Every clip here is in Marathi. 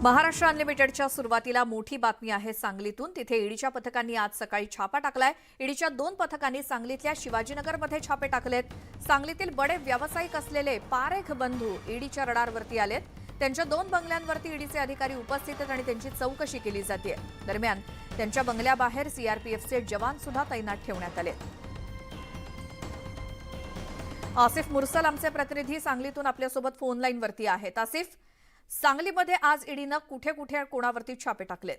महाराष्ट्र अनलिमिटेडच्या सुरुवातीला मोठी बातमी आहे सांगलीतून। तिथे ईडीच्या पथकांनी आज सकाळी छापा टाकलाय। ईडीच्या 2 पथकांनी सांगलीतल्या शिवाजीनगरमध्ये छापे टाकलेत। सांगलीतील बडे व्यावसायिक असलेले पारेख बंधू ईडीच्या रडारवरती आलेत। त्यांच्या 2 बंगल्यांवरती ईडीचे अधिकारी उपस्थित आहेत आणि त्यांची चौकशी केली जाते। दरम्यान त्यांच्या बंगल्याबाहेर सीआरपीएफचे जवान सुद्धा तैनात ठेवण्यात आले। आसिफ मुरसल आमचे प्रतिनिधी सांगलीतून आपल्यासोबत फोन लाईनवरती आहेत। आसिफ, सांगलीमध्ये आज ईडीनं कुठे कुठे कोणावरती छापे टाकलेत?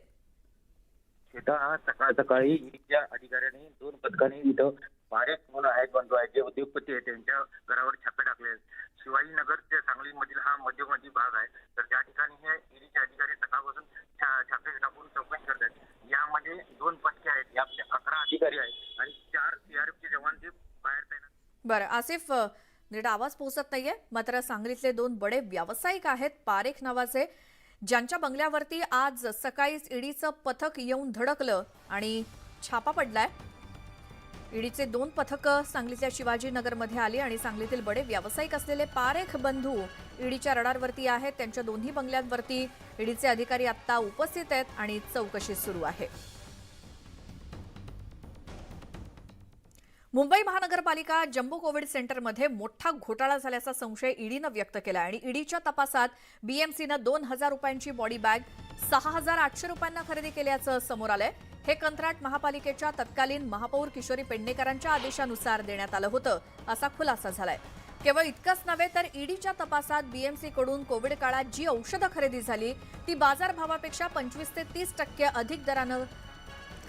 आज सकाळी ईडीच्या अधिकाऱ्यांनी 2 पथकांनी इथं पारेख म्हणून आहेत बंधू आहेत जे उद्योगपती आहेत त्यांच्या घरावर छापे टाकले। शिवाजीनगरच्या सांगलीमधील हा मध्यवर्ती भाग आहे, तर त्या ठिकाणी हे ईडीचे अधिकारी सकाळपासून छापे टाकून चौकशी करतात। यामध्ये 2 पथके आहेत, या 11 अधिकारी आहेत आणि 4 सीआरपीचे जवान जे बाहेर तैनात। बरं आसिफ, नीट आवाज पोहोचत नाहीये, मात्र सांगलीतले 2 बडे व्यावसायिक आहेत पारेख नावाचे, ज्यांच्या बंगल्यावरती आज सकाळीच ईडीचं पथक येऊन धडकलं आणि छापा पडलाय। ईडीचे 2 पथकं सांगलीतल्या शिवाजीनगरमध्ये आली आणि सांगलीतील बडे व्यावसायिक असलेले पारेख बंधू ईडीच्या रडारवरती आहेत। त्यांच्या दोन्ही बंगल्यांवरती ईडीचे अधिकारी आता उपस्थित आहेत आणि चौकशी सुरू आहे। मुंबई महानगरपालिका जम्बो कोविड सेंटरमध्ये मोठा घोटाळा झाल्याचा संशय ईडीनं व्यक्त केला आणि ईडीच्या तपासात बीएमसीनं 2000 रुपयांची बॉडी बॅग 6800 रुपयांना खरेदी केल्याचं समोर आलंय। हे कंत्राट महापालिकेच्या तत्कालीन महापौर किशोरी पेडणेकरांच्या आदेशानुसार देण्यात आलं होतं, असा खुलासा झालाय। केवळ इतकंच नव्हे तर ईडीच्या तपासात बीएमसीकडून कोविड काळात जी औषधं खरेदी झाली ती बाजारभावापेक्षा 25 ते 30% अधिक दरानं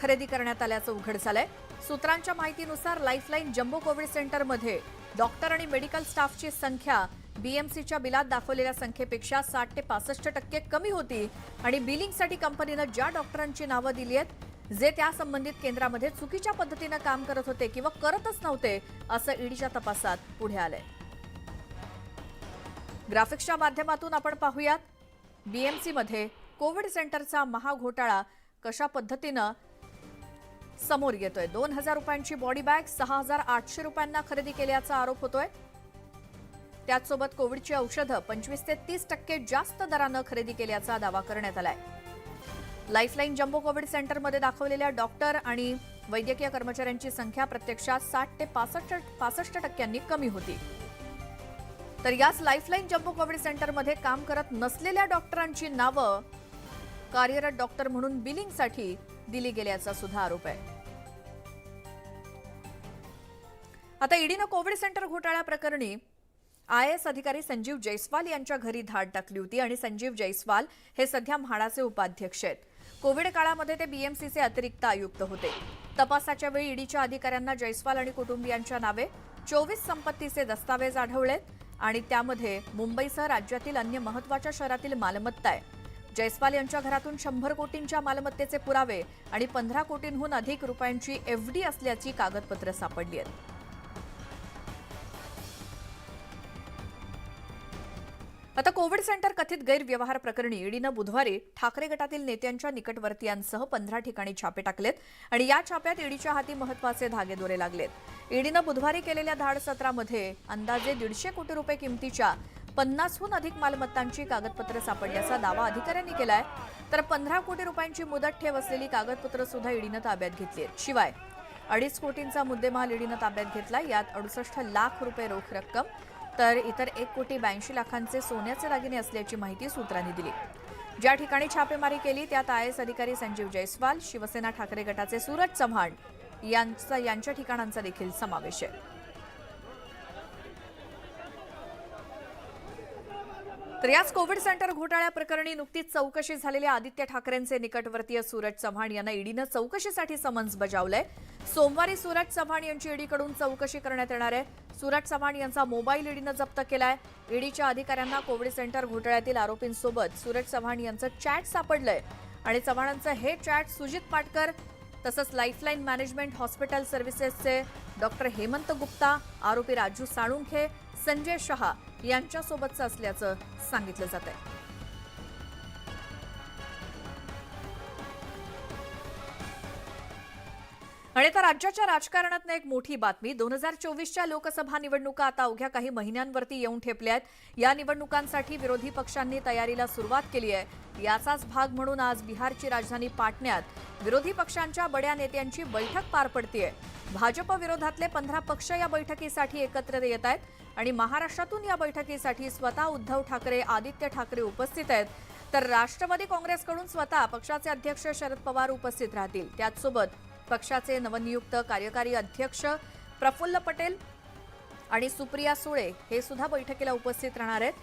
खरेदी करण्यात आल्याचं उघड झालंय। सूत्रांच्या माहितीनुसार लाईफलाईन जम्बो कोविड सेंटरमध्ये डॉक्टर आणि मेडिकल स्टाफची संख्या बीएमसीच्या बिलात दाखवलेल्या संख्येपेक्षा 60 ते 65% कमी होती आणि बिलिंगसाठी कंपनीनं ज्या डॉक्टरांची नावं दिली आहेत जे त्या संबंधित केंद्रामध्ये चुकीच्या पद्धतीनं काम करत होते किंवा करतच नव्हते, असं ईडीच्या तपासात पुढे आलंय। ग्राफिक्सच्या माध्यमातून आपण पाहूयात बीएमसीमध्ये कोविड सेंटरचा महाघोटाळा कशा पद्धतीनं समोर येतोय। 2000 रुपयांची बॉडी बॅग 6800 रुपयांना खरेदी केल्याचा आरोप होतोय। त्याचसोबत कोविडची औषधं 25 ते 30% जास्त दरानं खरेदी केल्याचा दावा करण्यात आलाय। लाईफलाईन जम्बो कोविड सेंटरमध्ये दाखवलेल्या डॉक्टर आणि वैद्यकीय कर्मचाऱ्यांची संख्या प्रत्यक्षात 60 ते 65% कमी होती। तर याच लाईफलाईन जम्बो कोविड सेंटरमध्ये काम करत नसलेल्या डॉक्टरांची नावं कार्यरत डॉक्टर म्हणून बिलिंगसाठी दिली गेल्याचा सुद्धा आरोप आहे। आता ईडीनं कोविड सेंटर घोटाळा प्रकरणी आयएएस अधिकारी संजीव जयस्वाल यांच्या घरी धाड टाकली होती आणि संजीव जयस्वाल हे सध्या म्हाडाचे उपाध्यक्ष आहेत। कोविड काळामध्ये ते बीएमसीचे अतिरिक्त आयुक्त होते। तपासाच्या वेळी ईडीच्या अधिकाऱ्यांना जयस्वाल आणि कुटुंबियांच्या नावे 24 संपत्तीचे दस्तावेज आढळलेत आणि त्यामध्ये मुंबईसह राज्यातील अन्य महत्त्वाच्या शहरातील मालमत्ता आहे। जयस्वाल यांच्या घरातून 100 कोटींच्या मालमत्तेचे पुरावे आणि 15 कोटींहून अधिक रुपयांची एफडी असल्याची कागदपत्र सापडली आहेत। आता कोविड सेंटर कथित गैरव्यवहार प्रकरणी ईडीनं बुधवारी ठाकरे गटातील नेत्यांच्या निकटवर्तीयांसह 15 ठिकाणी छापे टाकलेत आणि या छाप्यात ईडीच्या हाती महत्त्वाचे धागेदोरे लागलेत। ईडीनं बुधवारी केलेल्या धाड सत्रामध्ये अंदाजे 150 कोटी रुपये किमतीच्या 50हून अधिक मालमत्तांची कागदपत्र सापडल्याचा दावा अधिकाऱ्यांनी केलाय। तर 15 कोटी रुपयांची मुदत ठेव असलेली कागदपत्र सुद्धा ईडीनं ताब्यात घेतली आहेत। शिवाय 2.5 कोटींचा मुद्देमाल ईडीनं ताब्यात घेतला। यात 68 लाख रुपये रोख रक्कम तर इतर 1 कोटी 82 लाखांचे सोन्याचे दागिने असल्याची माहिती सूत्रांनी दिली। ज्या ठिकाणी छापेमारी केली त्यात आयएएस अधिकारी संजीव जयस्वाल, शिवसेना ठाकरे गटाचे सूरज चव्हाण यांच्या ठिकाणांचा देखील समावेश आहे। तर याच कोविड सेंटर घोटाळ्या प्रकरणी नुकतीच चौकशी झालेल्या आदित्य ठाकरेंचे निकटवर्तीय सूरज चव्हाण यांना ईडीनं चौकशीसाठी समन्स बजावलंय। सोमवारी सूरज चव्हाण यांची ईडीकडून चौकशी करण्यात येणार आहे। सूरज चव्हाण यांचा मोबाईल ईडीनं जप्त केलाय। ईडीच्या अधिकाऱ्यांना कोविड सेंटर घोटाळ्यातील आरोपींसोबत सूरज चव्हाण यांचं चॅट सापडलंय आणि चव्हाणांचं हे चॅट सुजित पाटकर तसंच लाईफलाईन मॅनेजमेंट हॉस्पिटल सर्व्हिसेसचे डॉक्टर हेमंत गुप्ता, आरोपी राजू साळुंखे, संजय शहा यांच्यासोबतचं असल्याचं सांगितलं जातंय। आणि आता राज्याच्या राजकारणातनं एक मोठी बातमी. 2024च्या लोकसभा निवडणुका आता अवघ्या काही महिन्यांवरती येऊन ठेपल्यात. या निवडणुकांसाठी विरोधी पक्षांनी तयारीला सुरुवात केली आहे. याचाच भाग म्हणून आज बिहारची राजधानी पाटण्यात विरोधी पक्षांच्या बड्या नेत्यांची बैठक पार पडतेय. भाजप विरोधातले 15 पक्ष या बैठकीसाठी एकत्र येत आहेत आणि महाराष्ट्रातून या बैठकीसाठी स्वतः उद्धव ठाकरे, आदित्य ठाकरे उपस्थित आहेत. तर राष्ट्रवादी काँग्रेसकडून स्वतः पक्षाचे अध्यक्ष शरद पवार उपस्थित राहतील. त्याचसोबत पक्षाचे नवनियुक्त कार्यकारी अध्यक्ष प्रफुल्ल पटेल आणि सुप्रिया सुळे हे सुद्धा बैठकीला उपस्थित राहणार आहेत.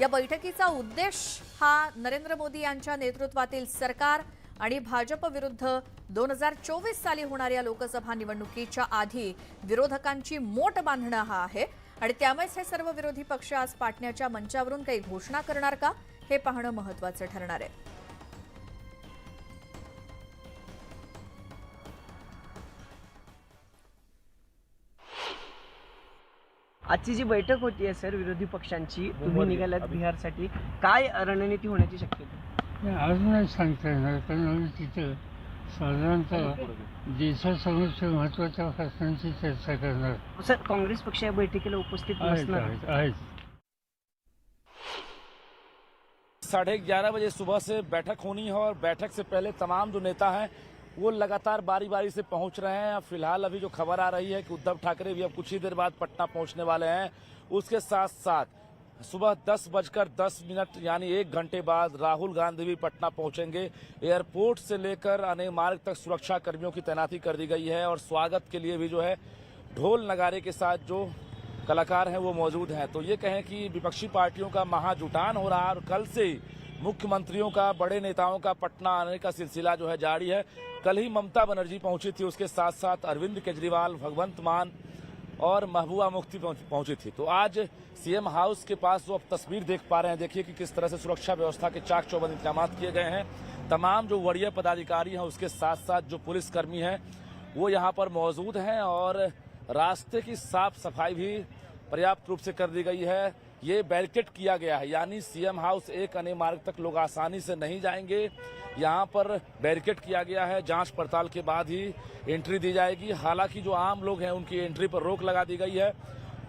या बैठकीचा उद्देश हा नरेंद्र मोदी यांच्या नेतृत्वातील सरकार आणि भाजप विरुद्ध 2024 साली होणाऱ्या लोकसभा निवडणुकीच्या आधी विरोधकांची मोट बांधणं हा आहे. आणि त्यामुळेच हे सर्व विरोधी पक्ष आज पाटण्याच्या मंचावरून काही घोषणा करणार का हे पाहणं महत्त्वाचं ठरणार आहे. आजची जी बैठक होती सर विरोधी पक्षांची, तुम्ही निघालात बिहारसाठी, काय रणनीती होण्याची शक्यता? अजून नाही सांगता येणार, कारण आम्ही तिथं साधारणतः देशासमोरच्या महत्त्वाच्या प्रश्नांची चर्चा करणार सर, काँग्रेस पक्ष या बैठकीला उपस्थित नसणार. आहेत. 11:30 बजे सुबह से बैठक होनी है और बैठक से पहले तमाम जो नेता हैं वो लगातार बारी बारी से पहुंच रहे हैं. फिलहाल अभी जो खबर आ रही है कि उद्धव ठाकरे भी अब कुछ ही देर बाद पटना पहुंचने वाले हैं. उसके साथ साथ सुबह 10:10 यानी 1 घंटे बाद राहुल गांधी भी पटना पहुंचेंगे. एयरपोर्ट से लेकर अनेक मार्ग तक सुरक्षा कर्मियों की तैनाती कर दी गई है और स्वागत के लिए भी जो है ढोल नगारे के साथ जो कलाकार हैं वो मौजूद हैं. तो ये कहें कि विपक्षी पार्टियों का महाजुटान हो रहा है और कल से ही मुख्यमंत्रियों का, बड़े नेताओं का पटना आने का सिलसिला जो है जारी है. कल ही ममता बनर्जी पहुंची थी, उसके साथ साथ अरविंद केजरीवाल, भगवंत मान और महबूबा मुफ्ती पहुंची थी. तो आज सीएम हाउस के पास जो आप तस्वीर देख पा रहे हैं, देखिए कि किस तरह से सुरक्षा व्यवस्था के चाक चौबंद इंतजाम किए गए हैं. तमाम जो वरीय पदाधिकारी हैं उसके साथ साथ जो पुलिसकर्मी हैं वो यहाँ पर मौजूद हैं और रास्ते की साफ सफाई भी पर्याप्त रूप से कर दी गई है. ये बैरिकेड किया गया है, यानी सीएम हाउस एक अने मार्ग तक लोग आसानी से नहीं जाएंगे. यहाँ पर बैरिकेड किया गया है. जांच पड़ताल के बाद ही एंट्री दी जाएगी. हालांकि जो आम लोग हैं उनकी एंट्री पर रोक लगा दी गई है.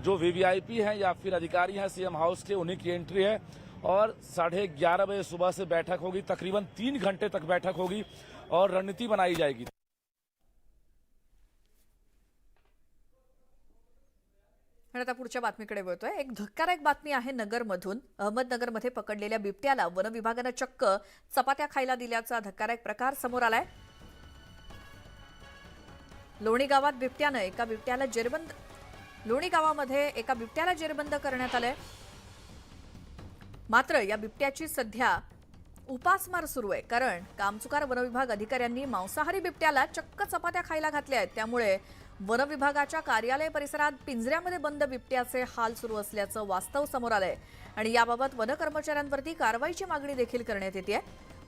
जो वीवीआईपी हैं या फिर अधिकारी हैं सीएम हाउस के, उन्हीं की एंट्री है. और 11:30 बजे सुबह से बैठक होगी. तकरीबन 3 घंटे तक बैठक होगी और रणनीति बनाई जाएगी. आणि आता पुढच्या बातमीकडे वळतोय. एक धक्कादायक बातमी आहे नगरमधून. अहमदनगरमध्ये पकडलेल्या बिबट्याला वन विभागानं चक्क चपात्या खायला दिल्याचा धक्कादायक प्रकार समोर आलाय. लोणी गावात लोणी गावामध्ये एका बिबट्याला जेरबंद करण्यात आलंय. मात्र या बिबट्याची सध्या उपासमार सुरू आहे, कारण कामचुकार वनविभाग अधिकाऱ्यांनी मांसाहारी बिबट्याला चक्क चपात्या खायला घातल्या आहेत. त्यामुळे वन विभागाच्या कार्यालय परिसरात पिंजऱ्यामध्ये बंद बिबट्याचे हाल सुरू असल्याचं वास्तव समोर आलंय आणि याबाबत वन कर्मचाऱ्यांवरती कारवाईची मागणी देखील करण्यात येते.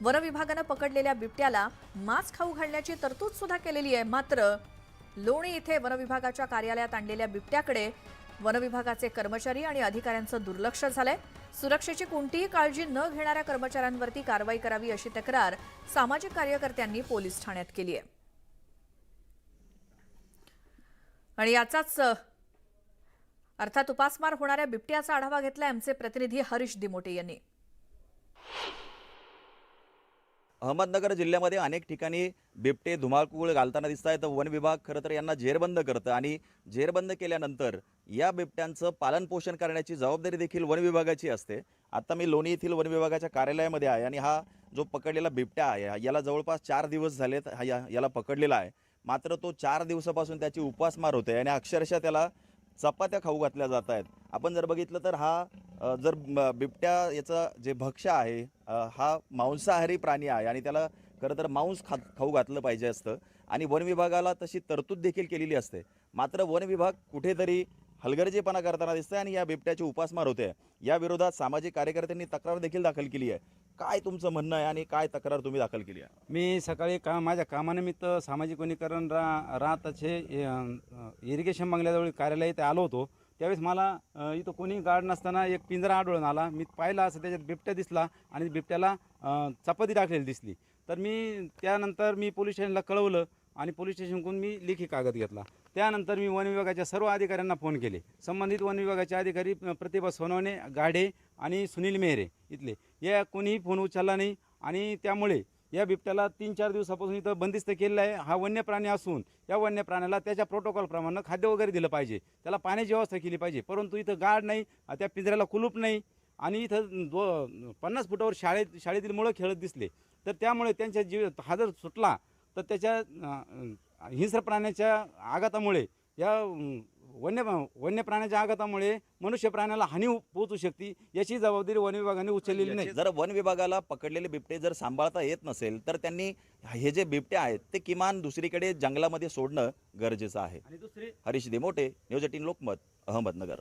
वन विभागानं पकडलेल्या बिबट्याला मांस खाऊ घालण्याची तरतूद सुद्धा केलेली आहे. मात्र लोणी इथे वन विभागाच्या कार्यालयात आणलेल्या बिबट्याकडे वन विभागाचे कर्मचारी आणि अधिकाऱ्यांचं दुर्लक्ष झालंय. सुरक्षेची कोणतीही काळजी न घेणाऱ्या कर्मचाऱ्यांवरती कारवाई करावी अशी तक्रार सामाजिक कार्यकर्त्यांनी पोलीस ठाण्यात केली आहे. आणि याचाच अर्थात उपासमार होणाऱ्या बिबट्याचा आढावा घेतला आमचे प्रतिनिधी हरीश दिमोटे यांनी. अहमदनगर जिल्ह्यामध्ये अनेक ठिकाणी बिबटे धुमाकूळ घालताना दिसत आहेत. वन विभाग खरं तर यांना जेरबंद करतं आणि जेरबंद केल्यानंतर या बिबट्यांचं पालनपोषण करण्याची जबाबदारी देखील वन विभागाची असते. आता मी लोणी येथील वन विभागाच्या कार्यालयामध्ये आहे आणि हा जो पकडलेला बिबट्या आहे याला जवळपास 4 दिवस झालेत याला पकडलेला आहे. मात्र तो 4 दिवसापासून त्याची उपासमार होते आणि अक्षरशः त्याला चपात्या खाऊ घातल्या जात आहेत. आपण जर बघितलं तर हा जर बिबट्या याचा जे भक्ष्य आहे हा मांसाहारी प्राणी आहे आणि त्याला खरं तर मांस खाऊ घातलं पाहिजे असतं आणि वन विभागाला तशी तरतूद देखील केलेली असते. मात्र वन विभाग कुठेतरी हलगर्जीपणा करताना दिसतंय आणि या बिबट्याची उपासमार होते. या विरोधात सामाजिक कार्यकर्त्यांनी तक्रार देखील दाखल केली आहे. काय तुमचं म्हणणं आहे आणि काय तक्रार तुम्ही दाखल केली आहे? मी सकाळी माझ्या कामानिमित्त सामाजिक वनीकरण राहतचे इरिगेशन बंगल्याजवळ कार्यालय इथे आलो होतो. त्यावेळेस मला इथं कोणी गार्ड नसताना एक पिंजरा आढळून आला. मी पाहिला असं त्याच्यात बिबट्या दिसला आणि बिबट्याला चपाती टाकलेली दिसली. तर त्यानंतर मी पोलीस स्टेशनला कळवलं. आणि पोलीस स्टेशनकडून मी लेखी कागद घेतला. त्यानंतर मी वन विभागाच्या सर्व अधिकाऱ्यांना फोन केले. संबंधित वन विभागाचे अधिकारी प्रतिभा सोनवणे, गाढे आणि सुनील मेहरे इथले या कोणीही फोन उचलला नाही आणि त्यामुळे या बिबट्याला 3-4 दिवसापासून इथं बंदिस्त केलेलं आहे. हा वन्य प्राणी असून या वन्य प्राण्याला त्याच्या प्रोटोकॉलप्रमाणे खाद्य वगैरे दिलं पाहिजे, त्याला पाण्याची व्यवस्था केली पाहिजे. परंतु इथं गार्ड नाही, त्या पिंजऱ्याला कुलूप नाही आणि इथं 50 फुटावर शाळेतील मुलं खेळत दिसले. तर त्यामुळे त्यांच्या जीव हा जर सुटला तर त्याच्या हिंस्र प्राण्याच्या आघातामुळे या वन्य प्राण्याच्या आघातामुळे मनुष्य प्राण्याला हानी पोहोचू शकते. याची जबाबदारी वन विभागाने उचललेली नाही. जर वन विभागाला पकडलेले बिबटे जर सांभाळता येत नसेल तर त्यांनी हे जे बिबटे आहेत ते किमान दुसरीकडे जंगलामध्ये सोडणं गरजेचं आहे. आणि दुसरी हरीश देमोटे, न्यूज 18 लोकमत, अहमदनगर.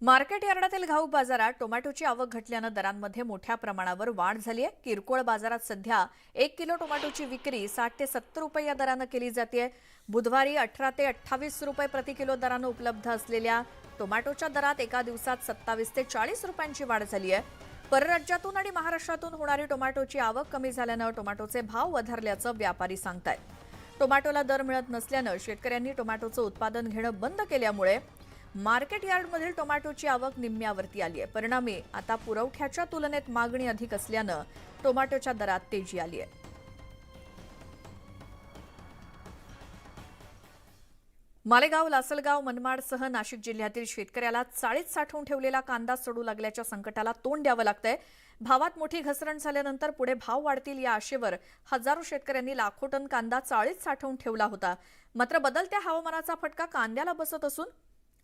मार्केट यार्डातील घाऊक बाजारात टोमॅटोची आवक घटल्यानं दरांमध्ये मोठ्या प्रमाणावर वाढ झाली आहे. किरकोळ बाजारात सध्या 1 किलो टोमॅटोची विक्री 60 ते 70 रुपये या दरानं केली जाते. बुधवारी 18 ते 28 रुपये प्रति किलो दरानं उपलब्ध असलेल्या टोमॅटोच्या दरात एका दिवसात 27 ते 40 रुपयांची वाढ झाली आहे. परराज्यातून आणि महाराष्ट्रातून होणारी टोमॅटोची आवक कमी झाल्यानं टोमॅटोचे भाव वधारल्याचं व्यापारी सांगतायत. टोमॅटोला दर मिळत नसल्यानं शेतकऱ्यांनी टोमॅटोचं उत्पादन घेणं बंद केल्यामुळे मार्केट यार्डमधील टोमॅटोची आवक निम्म्यावरती आली आहे. परिणामी आता पुरवठ्याच्या तुलनेत मागणी अधिक असल्यानं टोमॅटोच्या दरात तेजी आली आहे. मालेगाव, लासलगाव, मनमाडसह नाशिक जिल्ह्यातील शेतकऱ्याला चाळीत साठवून ठेवलेला कांदा सडू लागल्याच्या संकटाला तोंड द्यावं लागतंय. भावात मोठी घसरण झाल्यानंतर पुढे भाव वाढतील या आशेवर हजारो शेतकऱ्यांनी लाखो टन कांदा चाळीत साठवून ठेवला होता. मात्र बदलत्या हवामानाचा फटका कांद्याला बसत असून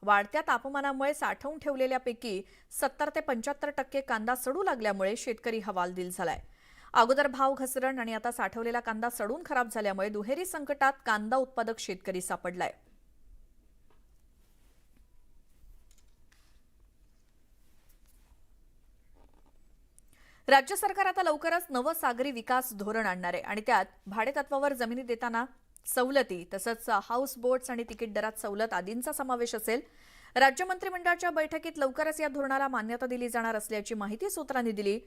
वाढत्या तापमानामुळे साठवून ठेवलेल्यापैकी 70 ते 75% कांदा सडू लागल्यामुळे शेतकरी हवालदिल झालाय. अगोदर भाव घसरण आणि आता साठवलेला कांदा सडून खराब झाल्यामुळे दुहेरी संकटात कांदा उत्पादक शेतकरी सापडलाय. राज्य सरकार आता लवकरच नवं सागरी विकास धोरण आणणार आहे आणि त्यात भाडेतत्वावर जमिनी देताना सवलती तसंच हाऊस बोट्स आणि तिकीट दरात सवलत आदींचा समावेश असेल. राज्य मंत्रिमंडळाच्या बैठकीत लवकरच या धोरणाला मान्यता दिली जाणार असल्याची माहिती सूत्रांनी दिली.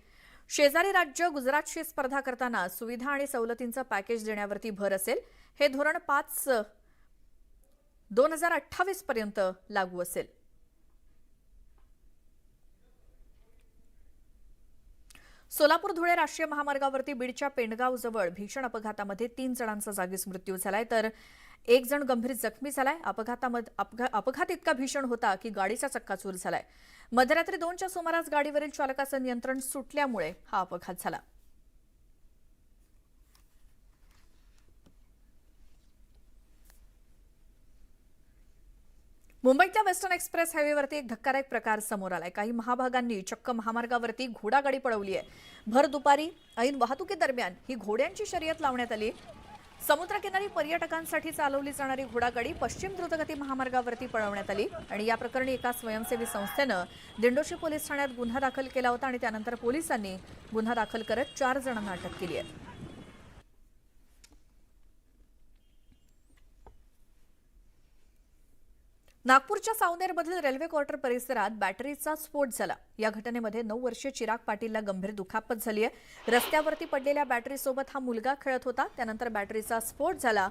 शेजारी राज्य गुजरातशी स्पर्धा करताना सुविधा आणि सवलतींचं पॅकेज देण्यावरती भर असेल. हे धोरण 5/2028 पर्यंत लागू असेल. सोलापूर-धुळे राष्ट्रीय महामार्गावरती बीडच्या पेंडगाव जवळ भीषण अपघातामध्ये 3 जणांचा जागीच मृत्यू झालाय तर 1 जण गंभीर जखमी झालाय. अपघात इतका भीषण होता की गाडीचा चक्काचूर झालाय. मध्यरात्री 2च्या सुमारास गाडीवरील चालकाचं नियंत्रण सुटल्यामुळे हा अपघात झाला. मुंबईतल्या वेस्टर्न एक्सप्रेस हायवेवरती एक धक्कादायक प्रकार समोर आलाय. काही महाभागांनी चक्क महामार्गावरती घोडागाडी पळवली आहे. भर दुपारी ऐन वाहतुकीदरम्यान ही घोड्यांची शर्यत लावण्यात आली. समुद्रकिनारी पर्यटकांसाठी चालवली जाणारी घोडागाडी पश्चिम द्रुतगती महामार्गावरती पळवण्यात आली आणि या प्रकरणी एका स्वयंसेवी संस्थेनं दिंडोशी पोलीस ठाण्यात गुन्हा दाखल केला होता आणि त्यानंतर पोलिसांनी गुन्हा दाखल करत 4 जणांना अटक केली आहे. नागपूरच्या सावनेरमधील रेल्वे क्वार्टर परिसरात बॅटरीचा स्फोट झाला. या घटनेमध्ये 9 वर्षीय चिराग पाटीलला गंभीर दुखापत झाली आहे. रस्त्यावरती पडलेल्या बॅटरीसोबत हा मुलगा खेळत होता. त्यानंतर बॅटरीचा स्फोट झाला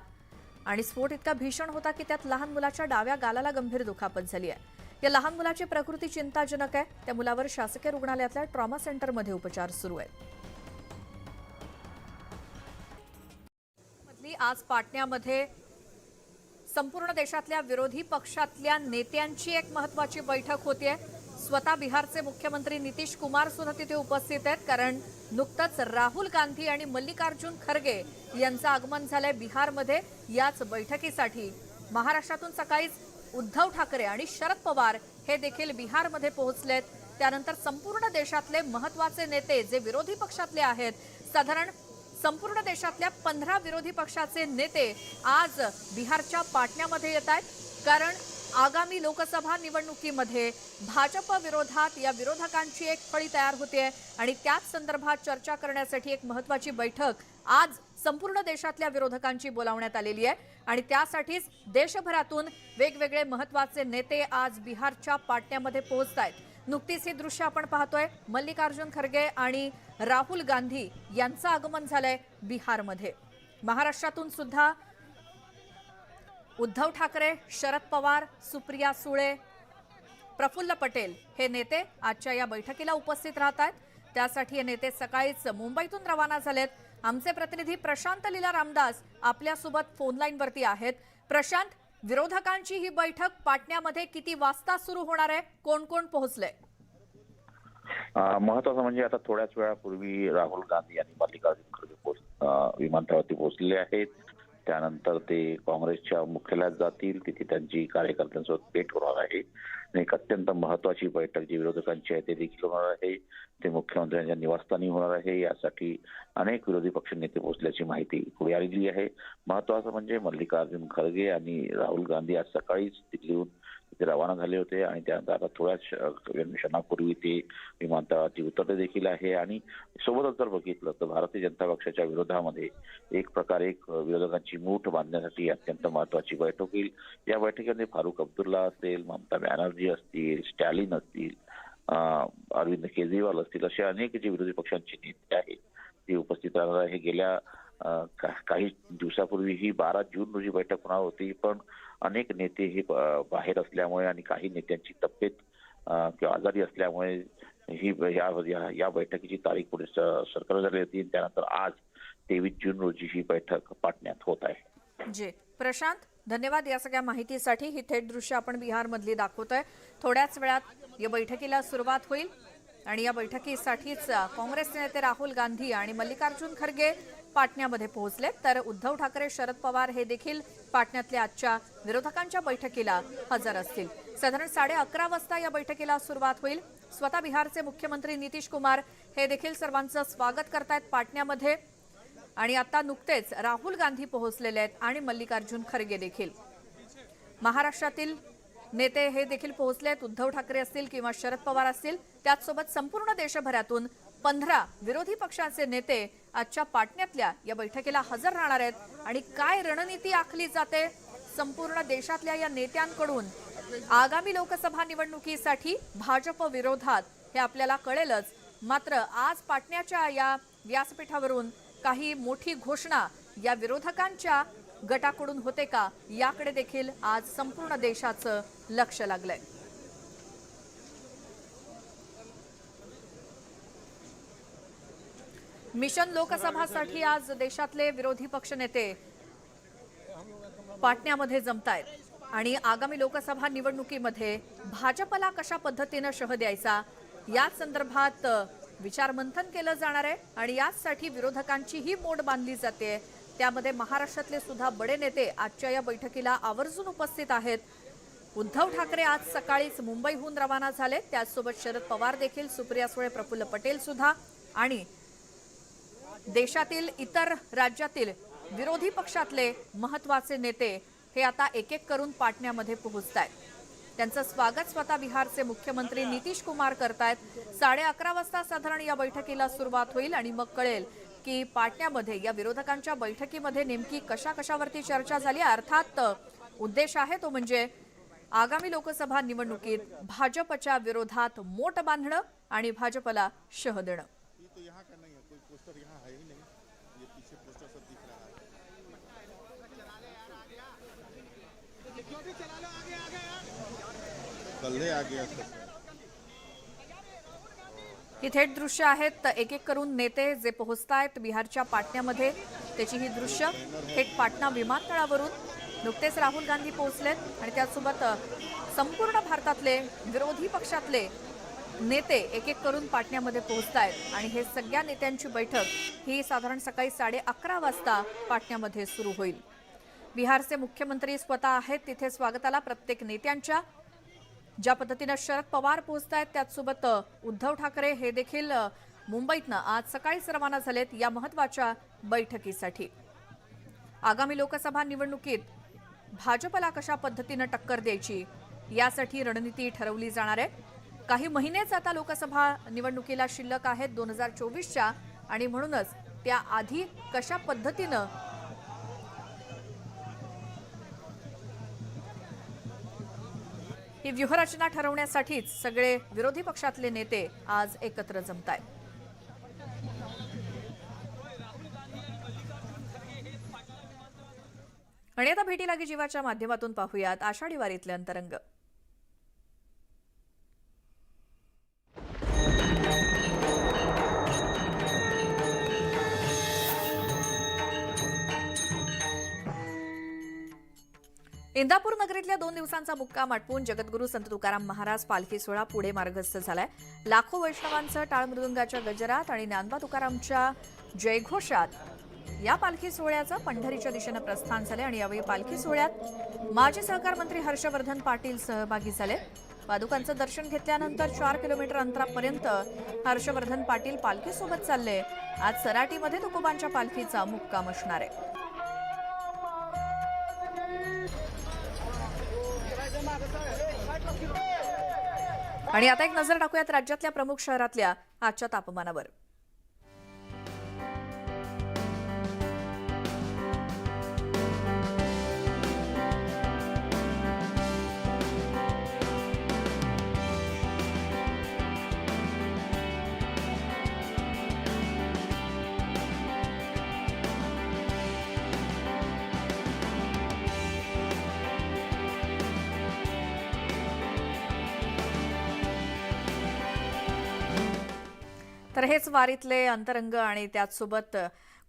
आणि स्फोट इतका भीषण होता की त्यात लहान मुलाच्या डाव्या गालाला गंभीर दुखापत झाली आहे. या लहान मुलाची प्रकृती चिंताजनक आहे. त्या मुलावर शासकीय रुग्णालयातल्या ट्रॉमा सेंटरमध्ये उपचार सुरू आहेत. आज पाटण्यामध्ये संपूर्ण देशातल्या विरोधी पक्षातल्या नेत्यांची एक महत्त्वाची बैठक होतीये. स्वतः बिहारचे मुख्यमंत्री नितीश कुमार सुद्धा तिथे उपस्थित आहेत कारण नुकतंच राहुल गांधी आणि मल्लिकार्जुन खरगे यांचं आगमन झालंय बिहारमध्ये. याच बैठकीसाठी महाराष्ट्रातून सकाळीच उद्धव ठाकरे आणि शरद पवार हे देखील बिहारमध्ये पोहोचलेत. त्यानंतर संपूर्ण देशातले महत्त्वाचे नेते जे विरोधी पक्षातले आहेत, साधारण संपूर्ण देशातल्या 15 विरोधी पक्षाचे नेते आज बिहारच्या पाटण्यामध्ये येत आहेत कारण आगामी लोकसभा निवडणुकीमध्ये भाजप विरोधात या विरोधकांची एक फळी तयार होते आणि त्याच संदर्भात चर्चा करण्यासाठी एक महत्त्वाची बैठक आज संपूर्ण देशातल्या विरोधकांची बोलावण्यात आलेली आहे आणि त्यासाठीच देशभरातून वेगवेगळे महत्त्वाचे नेते आज बिहारच्या पाटण्यामध्ये पोहोचत आहेत. नुकतीच ही दृश्य आपण पाहतोय. मल्लिकार्जुन खरगे आणि राहुल गांधी यांचं आगमन झालंय बिहारमध्ये. महाराष्ट्रातून सुद्धा उद्धव ठाकरे, शरद पवार, सुप्रिया सुळे, प्रफुल्ल पटेल हे नेते आजच्या या बैठकीला उपस्थित राहत आहेत. त्यासाठी हे नेते सकाळीच मुंबईतून रवाना झालेत. आमचे प्रतिनिधी प्रशांत लीला रामदास आपल्यासोबत फोन लाईनवरती आहेत. प्रशांत, विरोधकांची ही बैठक पाटण्यामध्ये किती वाजता सुरू होणार आहे? कोण कोण पोहोचले? महत्वाचं म्हणजे आता थोड्याच वेळापूर्वी राहुल गांधी आणि मल्लिकार्जुन खरगे विमानतळावरती पोहोचलेले आहेत. त्यानंतर ते काँग्रेसच्या मुख्यालयात जातील. तिथे त्यांची कार्यकर्त्यांसोबत भेट होणार आहे. एक अत्यंत महत्वाची बैठक जी विरोधकांची आहे ते देखील होणार आहे. ते मुख्यमंत्र्यांच्या निवासस्थानी होणार आहे. यासाठी अनेक विरोधी पक्ष नेते पोहोचल्याची माहिती पुढे आलेली आहे. महत्वाचं म्हणजे मल्लिकार्जुन खरगे आणि राहुल गांधी आज सकाळीच दिल्लीहून तिथे रवाना झाले होते आणि त्यानंतर आता थोड्याच क्षणापूर्वी ते विमानतळावरती उतरले देखील आहे. आणि सोबतच जर बघितलं तर भारतीय जनता पक्षाच्या विरोधामध्ये एक प्रकारे विरोधकांची मूठ बांधण्यासाठी अत्यंत महत्वाची बैठक होईल. या बैठकीमध्ये फारुख अब्दुल्ला असेल, ममता बॅनर्जी असतील, स्टॅलिन असतील, अरविंद केजरीवाल असतील, असे अनेक जे विरोधी पक्षांचे नेते आहेत ते उपस्थित राहणार आहे. गेल्या काही दिवसापूर्वी ही 12 जून रोजी बैठक होणार होती, पण अनेक नेते हे बाहेर असल्यामुळे आणि काही नेत्यांची तब्येत किंवा आजारी असल्यामुळे ही या बैठकीची तारीख पुढे सरकार झाली होती. त्यानंतर आज 23 जून रोजी ही बैठक पाटण्यात होत आहे. जी प्रशांत, धन्यवाद या सगळ्या माहितीसाठी. ही थेट दृश्य आपण बिहारमधली दाखवतोय. थोड्याच वेळात या बैठकीला सुरुवात होईल आणि या बैठकीसाठीच काँग्रेसचे नेते राहुल गांधी आणि मल्लिकार्जुन खरगे पाटण्यामध्ये पोहोचले. तर उद्धव ठाकरे, शरद पवार हे देखील पाटण्यातल्या आजच्या विरोधकांच्या बैठकीला हजर असतील. साधारण 11:30 वाजता या बैठकीला सुरुवात होईल. स्वतः बिहारचे मुख्यमंत्री नितीश कुमार हे देखील सर्वांचं स्वागत करतायत पाटण्यामध्ये. आणि आता नुकतेच राहुल गांधी पोहोचलेले आहेत आणि मल्लिकार्जुन खरगे देखील. महाराष्ट्रातील नेते हे देखील पोहोचलेत. उद्धव ठाकरे असतील किंवा शरद पवार असतील, त्याचसोबत संपूर्ण देशभरातून 15 विरोधी पक्षांचे नेते आजच्या पाटण्यातल्या या बैठकीला हजर राहणार आहेत. आणि काय रणनीती आखली जाते संपूर्ण देशातल्या या नेत्यांकडून आगामी लोकसभा निवडणुकीसाठी भाजप विरोधात हे आपल्याला कळेलच. मात्र आज पाटण्याच्या या व्यासपीठावरून काही मोठी घोषणा या विरोधकांच्या गटाकडून होते का, याकडे देखील आज संपूर्ण देशाचं लक्ष लागलंय. मिशन लोकसभासाठी आज देशातले विरोधी पक्ष नेते पाटण्यामध्ये जमतायत आणि आगामी लोकसभा निवडणुकीमध्ये भाजपला कशा पद्धतीनं शह द्यायचा या संदर्भात विचारमंथन केलं जाणार आहे. आणि यासाठी विरोधकांची ही मोड बांधली जाते. त्यामध्ये महाराष्ट्रातले सुद्धा बडे नेते आजच्या या बैठकीला आवर्जून उपस्थित आहेत. उद्धव ठाकरे आज सकाळीच मुंबईहून रवाना झाले. त्याचसोबत शरद पवार देखील, सुप्रिया सुळे, प्रफुल्ल पटेल सुद्धा आणि देशातील इतर राज्यातील विरोधी पक्षातले महत्वाचे नेते हे आता एक एक करून पाटण्यामध्ये पोहोचतायत. त्यांचं स्वागत स्वतः बिहारचे मुख्यमंत्री नितीश कुमार करतायत. 11:30 वाजता साधारण या बैठकीला सुरुवात होईल आणि मग कळेल की पाटण्यामध्ये या विरोधकांच्या बैठकीमध्ये नेमकी कशावरती चर्चा झाली. अर्थात उद्देश आहे तो म्हणजे आगामी लोकसभा निवडणुकीत भाजपच्या विरोधात मोठ बांधणं आणि भाजपला शह देणं. ही थेट दृश्य आहेत. एक एक करून नेते जे पोहोचतायत बिहारच्या पाटण्यामध्ये, त्याची ही दृश्य थेट पाटणा विमानतळावरून. नुकतेच राहुल गांधी पोहोचलेत आणि त्यासोबत संपूर्ण भारतातले विरोधी पक्षातले नेते एक एक करून पाटण्यामध्ये पोहोचतायत. आणि हे सगळ्या नेत्यांची बैठक ही साधारण सकाळी 11:30 वाजता पाटण्यामध्ये सुरू होईल. बिहारचे मुख्यमंत्री स्वतः आहेत तिथे स्वागताला प्रत्येक नेत्यांच्या. ज्या पद्धतीनं शरद पवार पोहोचतायत त्याचसोबत उद्धव ठाकरे हे देखील मुंबईतनं आज सकाळीच रवाना झालेत या महत्वाच्या बैठकीसाठी. आगामी लोकसभा निवडणुकीत भाजपला कशा पद्धतीनं टक्कर द्यायची यासाठी रणनीती ठरवली जाणार आहे. काही महिनेच आता लोकसभा निवडणुकीला शिल्लक आहेत 2024च्या आणि म्हणूनच त्याआधी कशा पद्धतीनं ही व्यूहरचना ठरवण्यासाठीच सगळे विरोधी पक्षातले नेते आज एकत्र जमतायत. आणि आता भेटी लागी जीवाच्या माध्यमातून पाहूयात आषाढी वारीतले अंतरंग. इंदापूर नगरीतल्या 2 दिवसांचा मुक्काम आटपून जगद्गुरू संत तुकाराम महाराज पालखी सोहळा पुढे मार्गस्थ झालाय. लाखो वैष्णवांचं टाळमृदुंगाच्या गजरात आणि ज्ञानोबा तुकारामच्या जयघोषात या पालखी सोहळ्याचं पंढरीच्या दिशेनं प्रस्थान झाले आणि यावेळी पालखी सोहळ्यात माजी सहकार मंत्री हर्षवर्धन पाटील सहभागी झाले. पादुकांचं दर्शन घेतल्यानंतर 4 किलोमीटर अंतरापर्यंत हर्षवर्धन पाटील पालखीसोबत चालले. आज सराटीमध्ये तुकोबांच्या पालखीचा मुक्काम असणार आहे. आणि आता एक नजर टाकूयात राज्यातल्या प्रमुख शहरातल्या आजच्या तापमानावर. तर हेच वारीतले अंतरंग आणि त्याचसोबत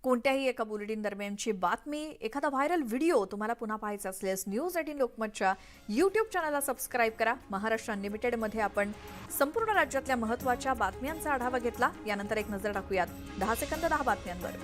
कोणत्याही एका बुलेटिन दरम्यानची बातमी, एखादा व्हायरल व्हिडिओ तुम्हाला पुन्हा पाहायचा असल्यास न्यूज 18 लोकमतच्या यूट्यूब चॅनलला सबस्क्राईब करा. महाराष्ट्र अनलिमिटेडमध्ये आपण संपूर्ण राज्यातल्या महत्त्वाच्या बातम्यांचा आढावा घेतला. यानंतर एक नजर टाकूयात 10 सेकंद 10 बातम्यांवर.